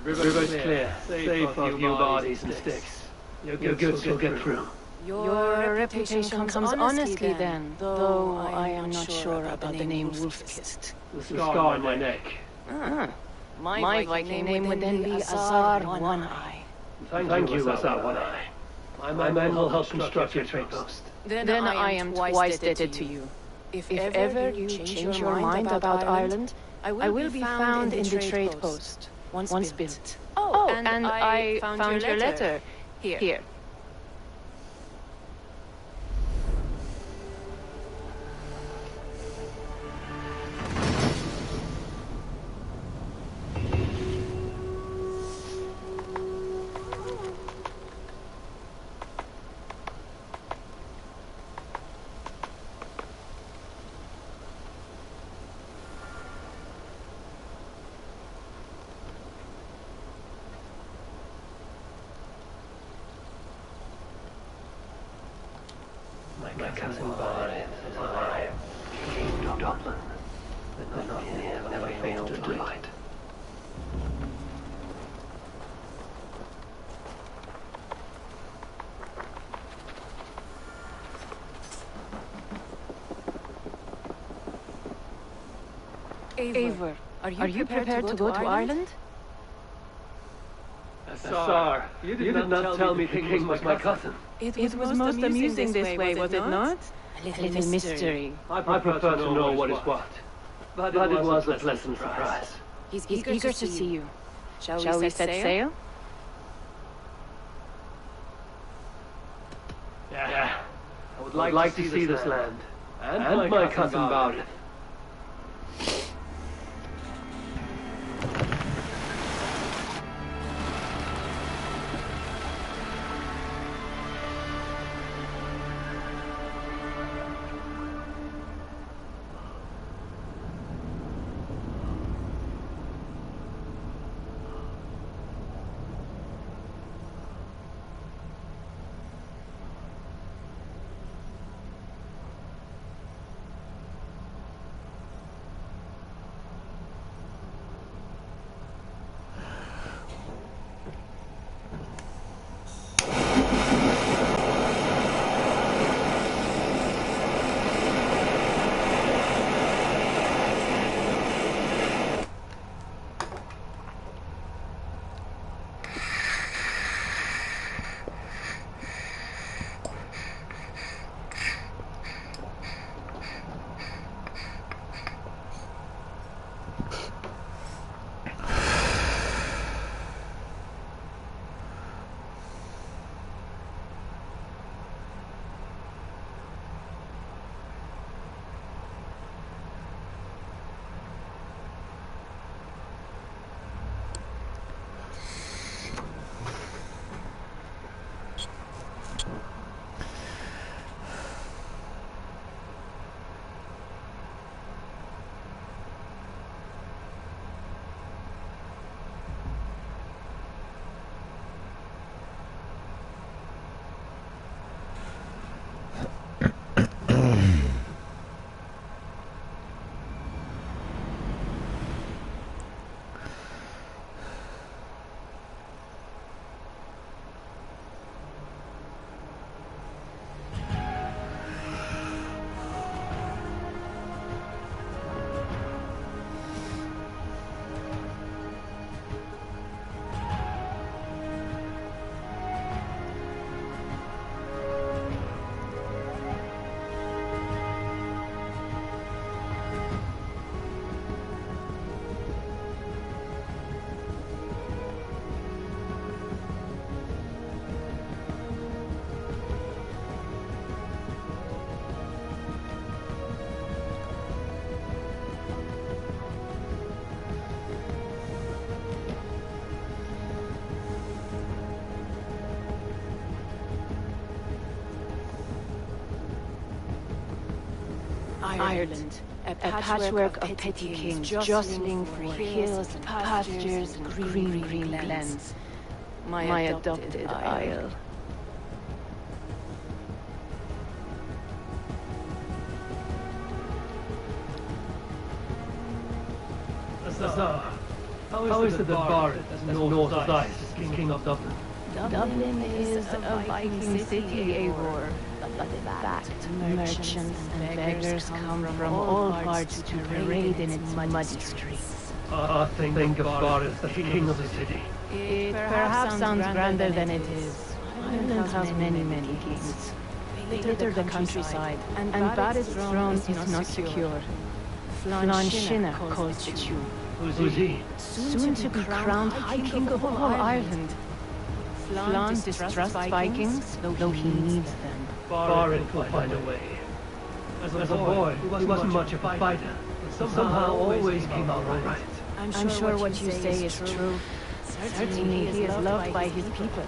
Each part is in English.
River's clear. Safe of you bodies and sticks. You're good to get through. Your reputation comes honestly then, though I am not sure about the name Wolfkist. The scar on my neck. My Viking name would then be Azar One Eye. Thank you, Azar One Eye. My men will help construct your trade post. Then I am twice indebted to you. If ever you change your mind about Ireland, I will be found in the trade post, once built. Oh, and I found your letter. Here. My cousin Barnett is alive. He came to Dublin. But not here, never failed to delight. Eivor, are you prepared to go to Ireland? Azar, you did not tell me the king was my cousin. It was most amusing this way, was it not? A little mystery. I prefer to know what is what. But it was a pleasant surprise. He's eager to see you. Shall we set sail? Yeah. I would like to see this land. And my cousin Barnett. Ireland. A patchwork of petty kings jostling for hills and pastures and green glens. My adopted Isle. Azar, how is it that Barrett, as North of Dice, is king of Dublin? Dublin is a Viking city, Eivor. But in fact, merchants and beggars come from all parts to parade in its muddy streets. Think of Barrett as the king of the city. It perhaps sounds grander than it is. Ireland has many kings. They litter the countryside, and Barrett's throne is not secure. Flann Shinna calls the tune. Who's he? Soon to be crowned High King of all Ireland. Flann distrusts Vikings, though he needs them. Barrett will find a way. As a boy, he wasn't much of a fighter, but somehow always came out all right. I'm sure what you say is true. Certainly he is loved by his people.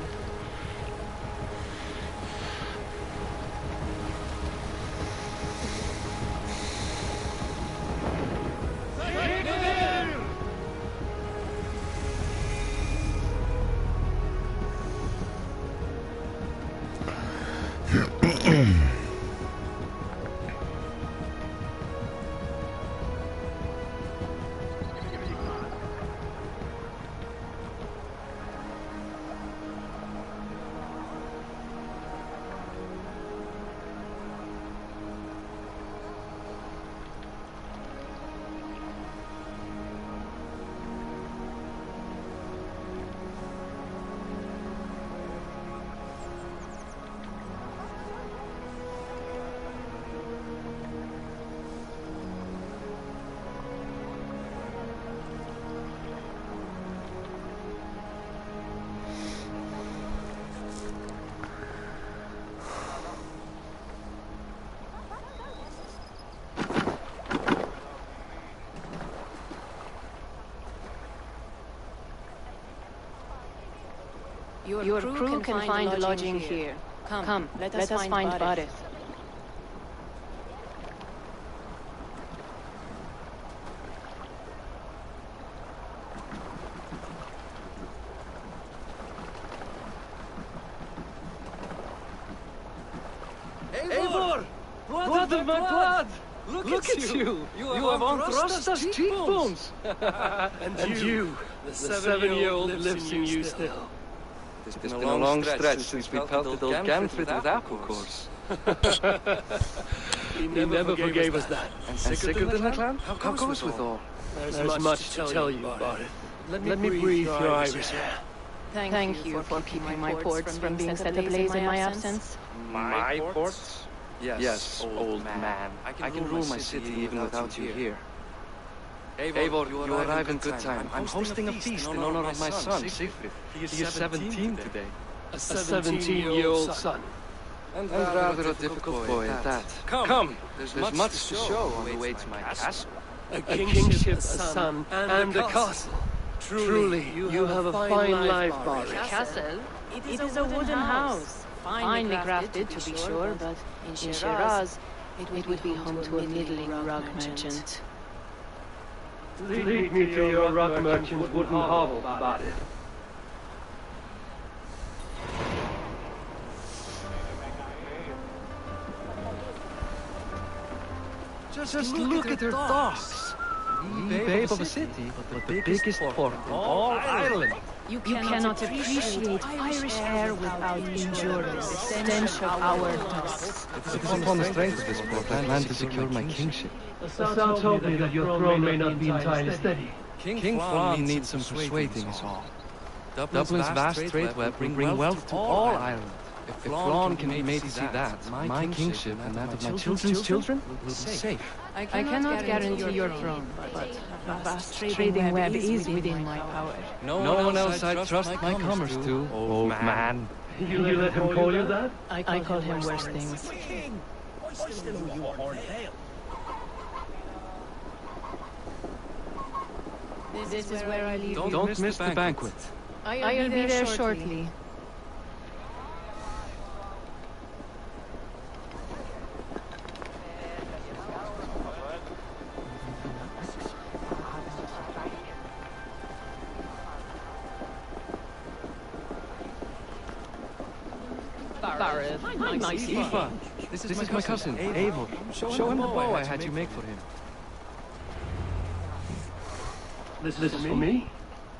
Your crew can find a lodging here. Come, let us find Barrett. Eivor! Blood of my blood! Look at you! You have Anthrasta's cheekbones! And you, the 7-year-old lives in you still. It's been a long stretch since we pelted old Gamfrid with apple cores. He never forgave us that. And sicker than the clan? How goes with all? There's much to tell you about it. Let me breathe your Irish air. Thank you for keeping my ports from being set ablaze in my absence. My ports? Yes, old man. I can rule my city even without you here. Eivor, you arrive in good time. I'm hosting a feast in honor of my son, Sigrid. He is 17 today. A 17-year-old son. And rather a difficult boy at that. Come! There's much to show on the way to my castle. A kingship, a son, and a castle. Truly, you have a fine life, Barrett. Castle? It is a wooden house. Finely crafted, to be sure, but in Shiraz, it would be home to a middling rug merchant. Lead me to your rug merchant's wooden hovel, Barrett. Just look at her docks. The babe of a city, but the biggest port in all Ireland. You cannot appreciate Irish air without enduring the stench of our docks. It is upon the strength of this port I plan to secure my kingship. Some told me that your throne may not be entirely steady. King Flann needs some persuading is all. Dublin's vast trade web will bring wealth to all Ireland. If Flann can be made to see that, my kingship and that of my children's children will be safe. I cannot guarantee your throne, but a vast trading web is within my power. No one else I'd trust my commerce to, old man. You let him call you that? I call him worse things. This is where I leave you. Don't miss the banquet. I'll be there shortly. Barret. I'm nice. Eva, this is my cousin, Eivor. Show him the bow I had you make for him. This is for me?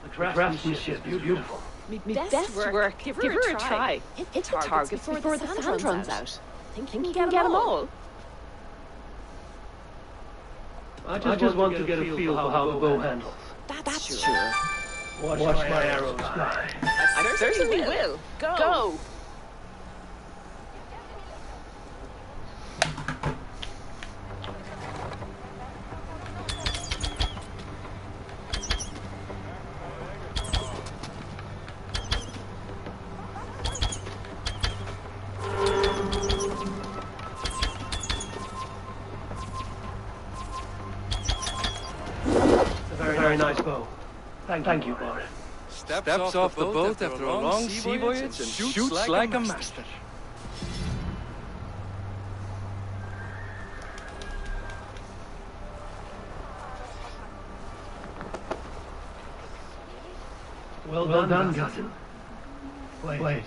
The craftsmanship is beautiful. Best work. Give her a try. Hit targets before the sand runs out. Think you can get them all? I just want to get a feel for how the bow handles. That's sure. Watch my arrows fly. I certainly will. Go! Very nice bow. Thank you, Barret. Steps off the boat after a long sea voyage and shoots like a master. Well done, cousin. Wait. Is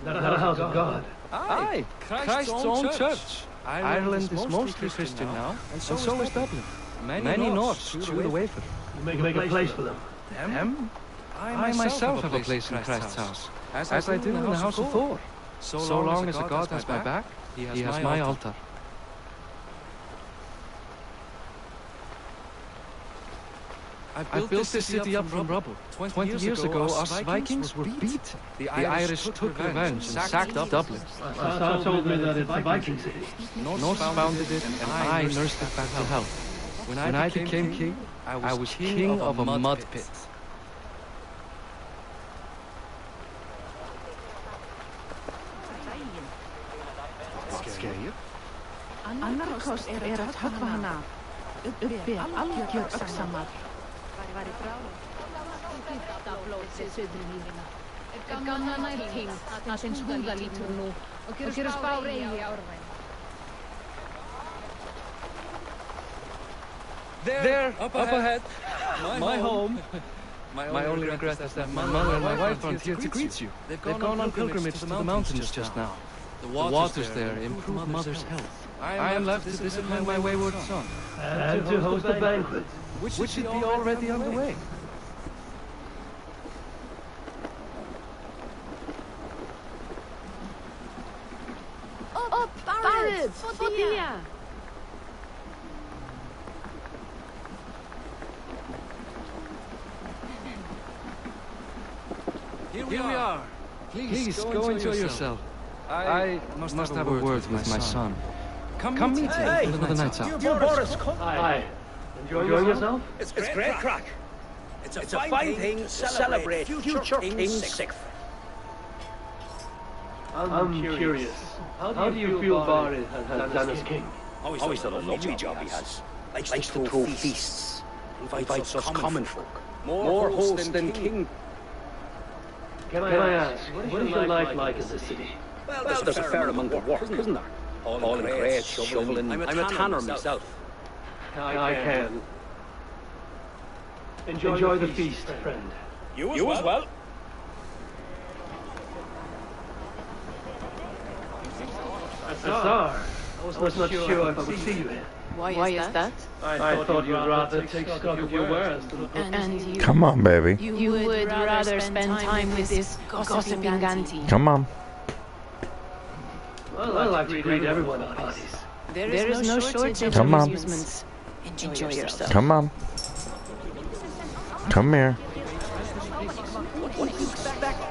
that a house of God? Aye, Christ's own church. Ireland is mostly Christian now, and so is Dublin. Many Norths chew the wafer. You make a place for them. Them? I myself have a place in Christ's house, as I do in the house of Thor. So long as a god has my back, he has my altar. I've built this city up from rubble. 20 years ago, us Vikings were beaten. The Irish took revenge and sacked Dublin. Star told me that it's a Viking city. Norse founded it, and I nursed it back to health. When I became king, I was king of a mud pit. Annar kost að höggva hana uppi algjör öxamar. Gamla nær týnd að sinn húða lítur nú og gerur spár eigi árvæn. There, up ahead, my home. My only regret is that my mother and my wife aren't here to greet you. They've gone on pilgrimage to the mountains just now. The waters there improve mother's health. I am left to discipline my wayward son. And to host a banquet. Which should be already underway. Up, Barret! Fotia! Here we are. Please go enjoy yourself. I must have a word with my son. Come meet him for the nights out. Hi. Enjoying yourself? It's great crack. It's a fine thing to celebrate future King Sigfrid. I'm curious. How do you feel Barret has done as king? Always done a lovely job he has. Likes to throw feasts. Invites us common folk. More host than king. Can I ask, what is your life like in the city? Well, there's a fair amount of work, isn't there? Hauling crates, shoveling. I'm a tanner myself. I can. Enjoy the feast, friend. You as well. Azar, I was not sure if I would see you here. Why is that? I thought you'd rather take stock of your wares than And you... Come on, baby. You would rather spend time with this gossiping auntie. Come on. Well, I like to greet everyone at parties. There is no shortage of Come on. amusements. Enjoy yourself. Come on. Come here. What do you expect?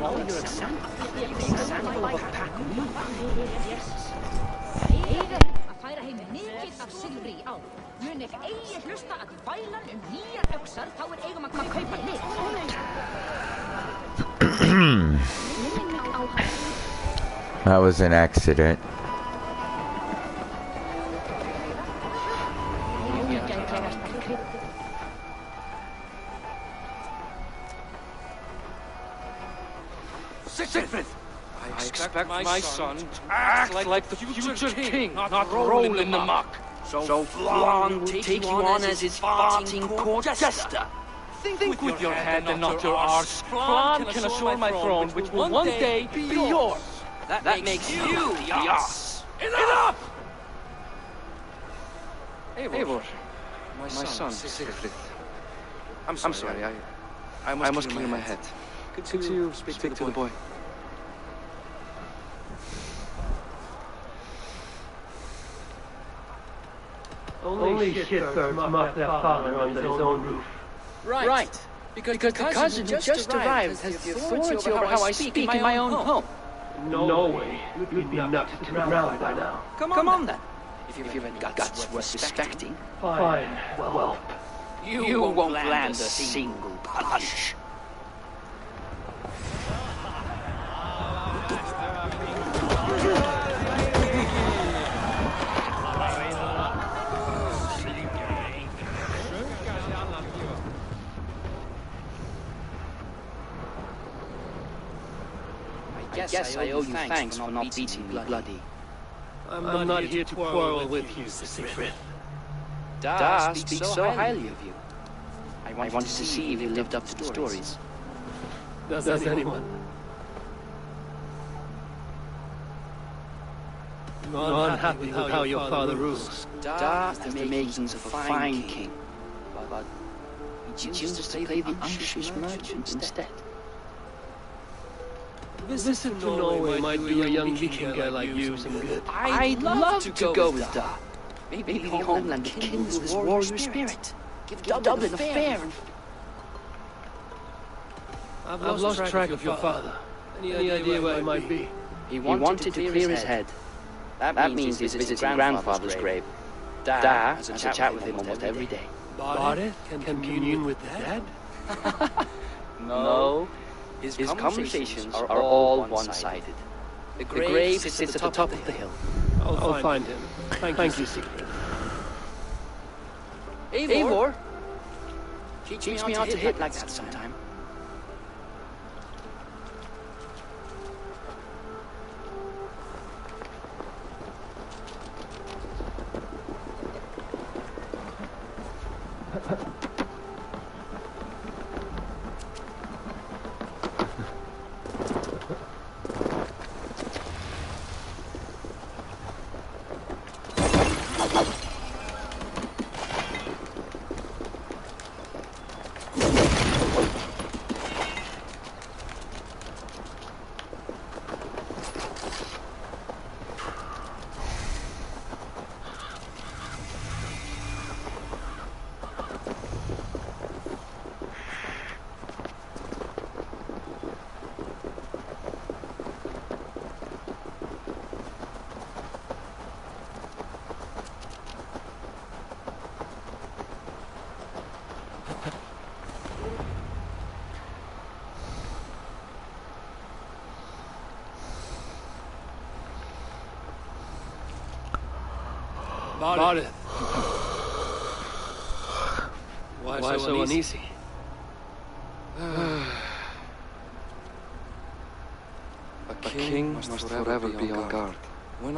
All your example of a pack. Að færa heim mikið af silfri í ár. Mun ef eigi hlusta að vælan nýjar öxar, þá eigum að kaupa nýtt. That was an accident. Sigfrid! I expect my son to act like the future king, not roll in the muck. So Flan will take you on as his farting court jester. Think with your head and not your arse. Flan can assure my throne, which will one day be yours. That makes you the arse. Enough! Eivor, my son, Siegfried. I'm sorry, I must clear my head. Could you speak to the boy? Only shitbirds mock their father under his own roof. Right. Because the cousin who just arrived has the authority over how I speak in my own home. No way. You'd be nuts to ground by now. Come on then. If you've got guts worth respecting. Fine, whelp. You won't land a single punch. I guess I owe you thanks for not beating me bloody. I'm not here to quarrel with you, Siegfried. Da speaks so highly of you. I wanted to see if you lived up to the stories. Does anyone? You're unhappy with how your father rules. Da has the makings of a fine king, but he chooses to play the anxious merchant instead. Visit to Norway might do a young Viking guy like you some good. I'd love to go with Da. Maybe the homeland will kindle his warrior spirit. Give Dublin a fair. I've lost track of your father. Any idea where he might be? He wanted to clear his head. That means he's visiting grandfather's grave. Da has a chat with him almost every day. Bardet can commune with the dead? No. His conversations are all one-sided. The grave sits at the top of the hill. I'll find him. Thank you, Siegfried. Eivor, teach me how to hit like that sometime. Bardet. Why so uneasy? A king must forever be on guard. When